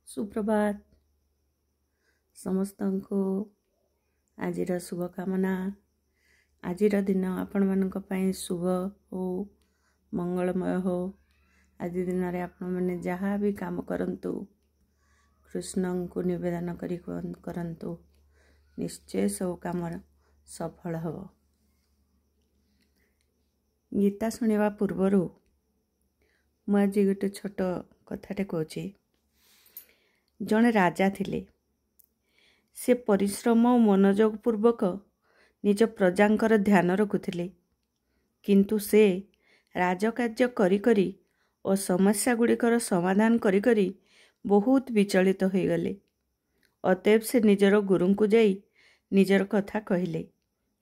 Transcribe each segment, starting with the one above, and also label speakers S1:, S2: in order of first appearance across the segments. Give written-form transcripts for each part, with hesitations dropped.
S1: सुप्रभात समस्त को आजिर शुभकामना। आजिर दिन आपण मानक पई शुभ हो मंगलमय हो। आज दिन रे आपण माने जहाँ भी काम करंतु कृष्ण को निवेदन करी करंतु निश्चय सब काम सफल हो। गीता सुनिवा पूर्वरु मु आज गोटे छोट कथाटे कहूँ। जड़े राजा थिले, से परिश्रम और मनोयोग पूर्वक निज प्रजांकर ध्यान रखुथिले, किंतु से राजकार्य करी करी और समस्या गुड़िकर समाधान करी करी बहुत विचलित हो गले। अतएव से निजर गुरु को जाई निजर कथा कहले।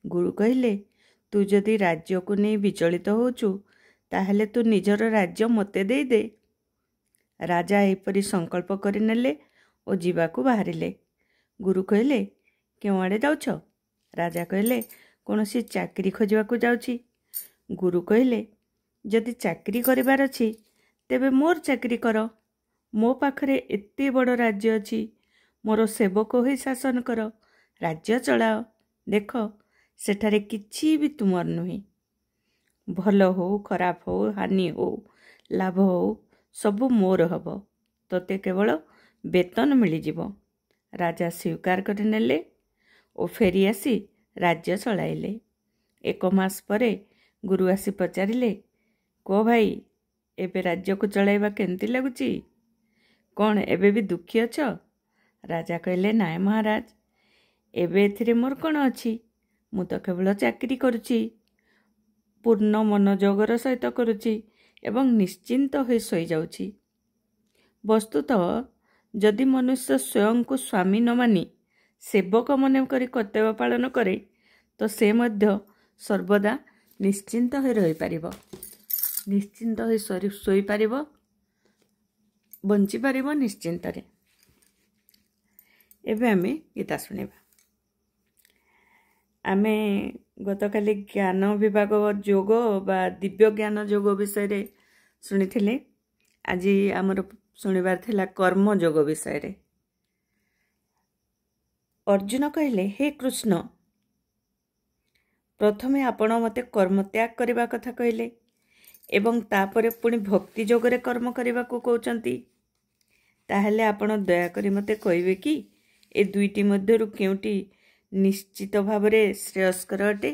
S1: गुरु कहले, तू जदि राज्य को नहीं विचलित होचु ताहले तू निजर राज्य मते दे दे। राजा एपरी संकल्प करिनेले और जीवाकू बाहरिले। गुरु कहले, क्यों आड़े जाउछ? राजा कहले, कौनसी चाकरी खोजवाकू जाउछि। गुरु कहले, जदि चाकरी करिवार अछि तेबे मोर चाकरी कर। मो पाखरे एते बड़ राज्य अछि, मोर सेवक होई शासन कर, राज्य चलाओ। देख सेठारे किछि भी तुमर नुहे। भल हो खराब हो हानि हो लाभ हो सबु मोर हब, तोते केवल वेतन मिल जिवो। राजा स्वीकार करनेले और फेरी आसी राज्य चलाइले। 1 मास परे गुरु आसी पचारिले, को भाई एबे राज्य को चलाइबा केंती लागुची? कौन एबे भी दुखी अछ? राजा कहले, नाय महाराज, एबे एथिरे मोर कौन अछि? मु तो केवल चाकरी करुची, पूर्ण मनोयोगर सहित करुची एवं निश्चिंत हो सोई जाउची। वस्तुतः जदि मनुष्य स्वयं को स्वामी न मानी सेवक मन करी कर्तव्य पालन करे तो से मध्य सर्वदा निश्चिंत हो रही पारिबो, निश्चिंत हो सोई पारिबो, बंची पारिबो निश्चिंत रे। एबे आमे गीता सुनिबा। आमे गतकाली ज्ञान विभाग योग बा दिव्य ज्ञान योग विषय रे सुनिथिले। आज आमर सुनिबार थिला कर्म योग विषय रे। अर्जुन कहले, हे कृष्ण, प्रथमे आपण मते कर्म त्याग करबा कथा कहले एवं तापरे पुणी भक्ति जोगरे कर्म करबा को कहउचंती। ताहले आपण दया करी मते कहबे कि ए दुईटी मध्यरु केउटी निश्चित भावरे श्रेयस्कर अटे?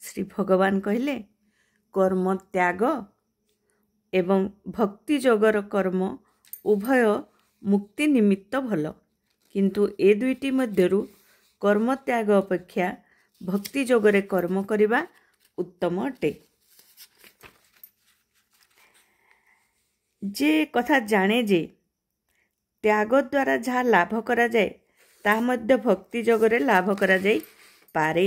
S1: श्री भगवान कहले, कर्म त्याग एवं भक्ति जोगर कर्म उभय मुक्ति निमित्त भल, किंतु ए दुईटी मध्यरु कर्म त्याग अपेक्षा भक्ति जोगरे कर्म करिबा उत्तम अटे। जे कथा जाने जे त्याग द्वारा जहाँ लाभ करा जाए ता मध्य भक्ति जोगरे लाभ करा जाई पारे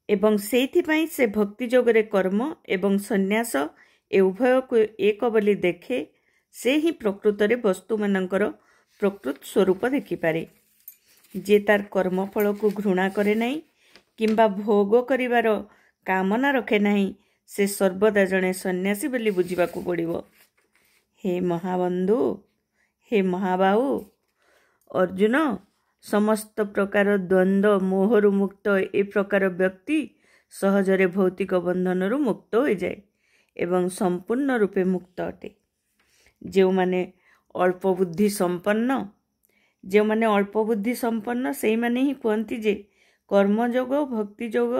S1: एवं सेइथिपाई से भक्ति जोगरे कर्म एवं संन्यास ए उभय को एक बोली देखे, से ही प्रकृत रे वस्तु मानकर प्रकृत स्वरूप देखि पारे। जे तार कर्मफल को घृणा करे नहीं किंबा भोग करिवार कामना रखे नहीं, से सर्वदा जने सन्यासी बोली बुझिबाकू पड़िबो। हे महाबंधु, हे महाबाहु अर्जुन, समस्त प्रकार द्वंद्व मोहरु मुक्त ए प्रकार व्यक्ति सहजरे भौतिक बंधनरु मुक्त हो जाए एवं संपूर्ण रूपे मुक्त अटे। जो माने अल्प बुद्धि संपन्न से माने ही कहती जे कर्मयोग भक्ति योग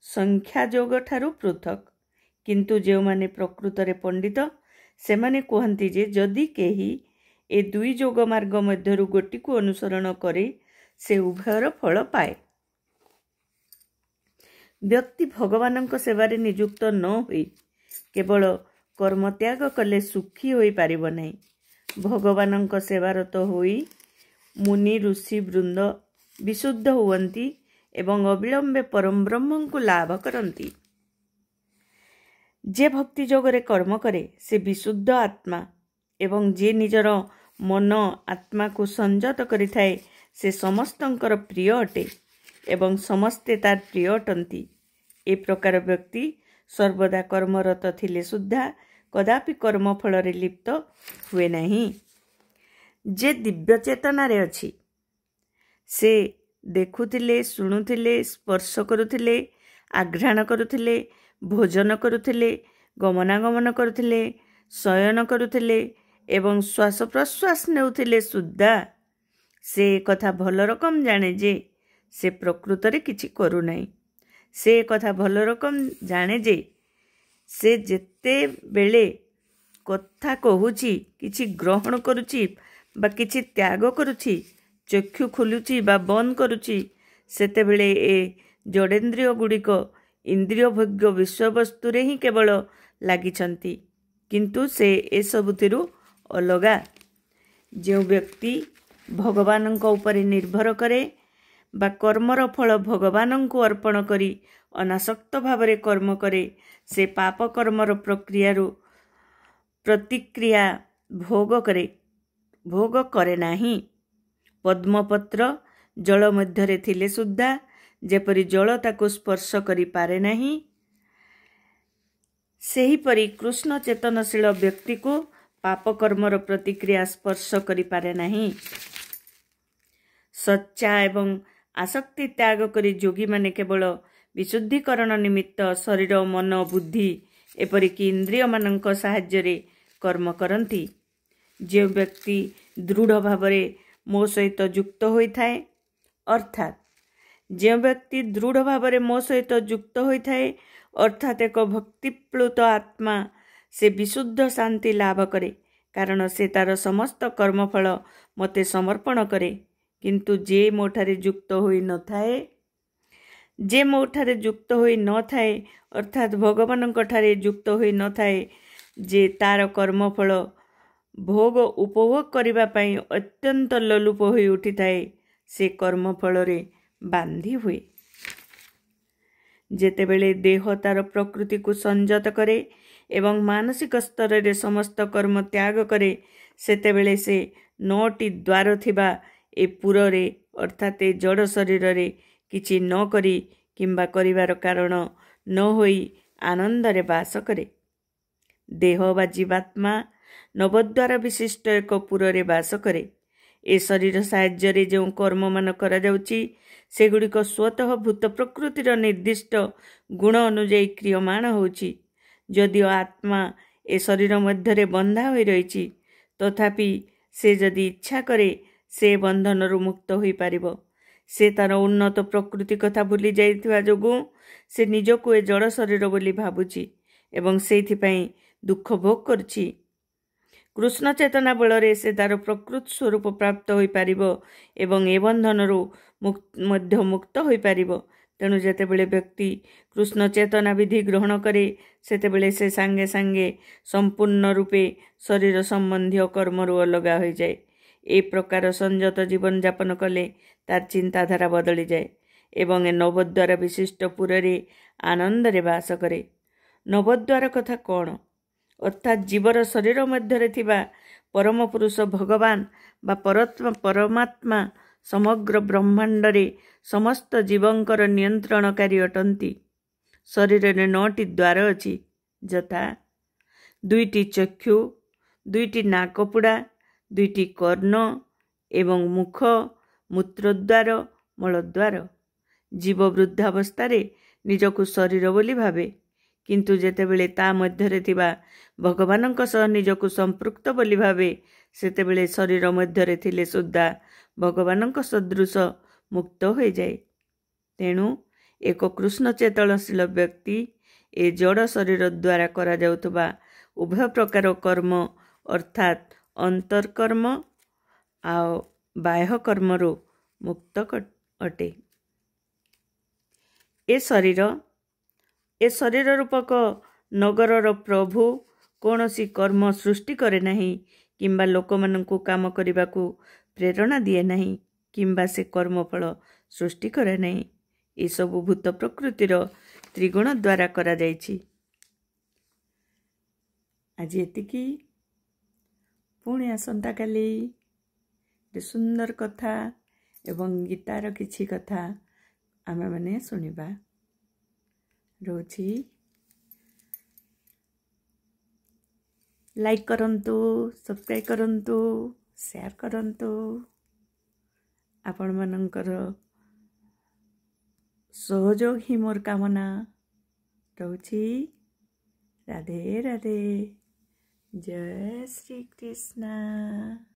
S1: संख्या योग ठारू पृथक, किंतु जो माने प्रकृत रे पंडित से माने कहती जे जदि केही ए दुई योग मार्ग मध्यरु गोटी को अनुसरण करे से उभयर फल पाए। व्यक्ति भगवानक सेवारे नियुक्त न होई केवल कर्म त्याग कले सुखी होई पारिबो नहीं। भगवानक सेवारत होई मुनि ऋषि वृंद विशुद्ध हुवंती एवं अविलंबे परम ब्रह्म को लाभ करंती। जे भक्ति जोगरे कर्म करे से विशुद्ध आत्मा एवं जे निजर मन आत्मा को संयत करि थाए से समस्तंकर प्रिय अटे एवं समस्ते तार प्रिय अटंती। ए प्रकार व्यक्ति सर्वदा कर्मरत थिले सुद्धा कदापि कर्मफल लिप्त हुए नहीं। जे दिव्य चेतनारे अछि से देखुथिले, शुणुथिले, स्पर्श करुथिले, आघ्राण करुथिले, भोजन करुथिले, गमनागमन करुथिले, शयन करुथिले एवं श्वास प्रश्वास नेउथिले सुद्धा से कथा भल रकम जाने जे से प्रकृतरे किछि करू नाही। से कथा भल रकम जाने जे से जेते बेले कथा कहूची, किछि ग्रहण करुची बा किछि त्याग करुची, चक्षु खोलुची बा बंद करुची, सेते बेले ए जड़ेन्द्रिय गुड़िक इंद्रिय भोग्य विषयवस्तु रे ही केवल लागिछंती, किंतु से ए सबुतिरु अलगा। जो व्यक्ति भगवान उपरे निर्भर करे बा कर्मर फल भगवान को अर्पण करी अनासक्त भावरे कर्म करे, से पाप कर्मर प्रतिक्रिया भोग करे नाही। पद्मपत्र जल मध्यरे थिले सुद्धा जेपरि जल ताको स्पर्श करि पारे नाही, सेहीपरि कृष्ण चेतनशील व्यक्ति को पाप कर्मर प्रतिक्रिया स्पर्श करि पारे नाही। सच्चा एवं आसक्ति त्याग करी जोगी माने केवल विशुद्धिकरण निमित्त शरीर, मन, बुद्धि एपरिक इंद्रिय मानक साहाय्य कर्म करती। जो व्यक्ति दृढ़ भावरे मो सहित युक्त होइथाए, अर्थात जो व्यक्ति दृढ़ भावरे मो सहित युक्त होइथाए अर्थात एक भक्तिप्लुत आत्मा से विशुद्ध शांति लाभ करे, कारण से तार समस्त कर्मफल मते समर्पण करे। किंतु जे मोठारे युक्त होई न थाए, जे मोठारे युक्त होई न थाए अर्थात भगवान ठारे युक्त होई न थाए, जे तार कर्मफल भोग उपभोग करिबा पई अत्यंत लोलुप होई उठी थाए, से कर्मफल रे बांधी हुए। जेतेबेले देह तार प्रकृति को संयत करे एवं मानसिक स्तर रे समस्त कर्म त्याग करे, सेतेबेले से 9टी द्वार थिबा ए पुरे अर्थात ए जड़ शरीर रे किछि न करी किंबा करिवार कारण न होई आनंद रे वास करे। देह बा जीवात्मा नवद्वार विशिष्ट एक पुरे वास करे। ए शरीर साहाय्य रे जो कर्म मान करा जाउची सेगुड़िक स्वतः भूत प्रकृतिर निर्दिष्ट गुण अनुଯାयी क्रियमाण होउची। यदिओ आत्मा ए शरीर मध्य बंधा होई रहिची, तथापि से जदि इच्छा करे से बंधन मुक्त होई पारिबो। से तार उन्नत प्रकृति कथा भूली जाइथिबा जोगु से निजको ए जड़ शरीर बोली भाबुची एवं सेइथिपई दुख भोग करछि। कृष्ण चेतना बलरे से तार प्रकृत स्वरूप प्राप्त होई पारिबो एवं ए बंधनरु मध्य मुक्त होई पारिबो। तेणु जेतेबेले व्यक्ति कृष्ण चेतना विधि ग्रहण करे, सेतेबेले से सांगे सांगे संपूर्ण रूपे शरीर संबंधी कर्मरु अलगा हो जाए। ए प्रकार संयत जीवन यापन कले तार चिंताधारा बदली जाए एवं ए नवद्वार विशिष्ट पुरे आनंद रे वास करे। नवद्वार कथा कौन? अर्थात जीवर शरीर मध्य थिबा परम पुरुष भगवान बा परमात्मा समग्र ब्रह्मांड रे समस्त जीवंकर नियंत्रणकारी अटंती। शरीर रे 9टी द्वार अछि, यथा 2टी चक्षु, 2टी नाकपुड़ा, 2टी कर्ण एवं मुख, मूत्रद्वार, मलद्वार। जीव वृद्धावस्था निजको शरीर बोली भावे, किंतु जेतेबेले ता मध्यरे थिबा भगवानଙ୍କ सह निजको संपृक्त बोली भावे, सेतेबेले शरीर मध्यरे थिले सुद्धा भगवानଙ୍କ सदृश मुक्त हो जाए। तेणु एक कृष्ण चेतनशील व्यक्ति ए जड़ शरीर द्वारा करा जाउतबा उभय प्रकार कर्म अर्थात अंतर्कर्म आ बाह्य कर्मरु मुक्त अटे। ए शरीर रूपक नगरर प्रभु कौनसी कर्म सृष्टि करे नहीं, किंबा लोक माननकु काम करिबाकु प्रेरणा दिए नहीं, किंबा से कर्मफल सृष्टि करे नहीं। ए सबु भूत प्रकृतिर त्रिगुण द्वारा करा जाइछि। आज एतिकी, पुणी आसंता काली सुंदर कथा एवं गीतार किछि कथा आमे माने सुनिबा। रोची। लाइक करंतु सब्सक्राइब करंतु शेयर करंतु आपण मानकर सहयोग ही मोर कामना रहूची। राधे राधे जय श्री कृष्ण।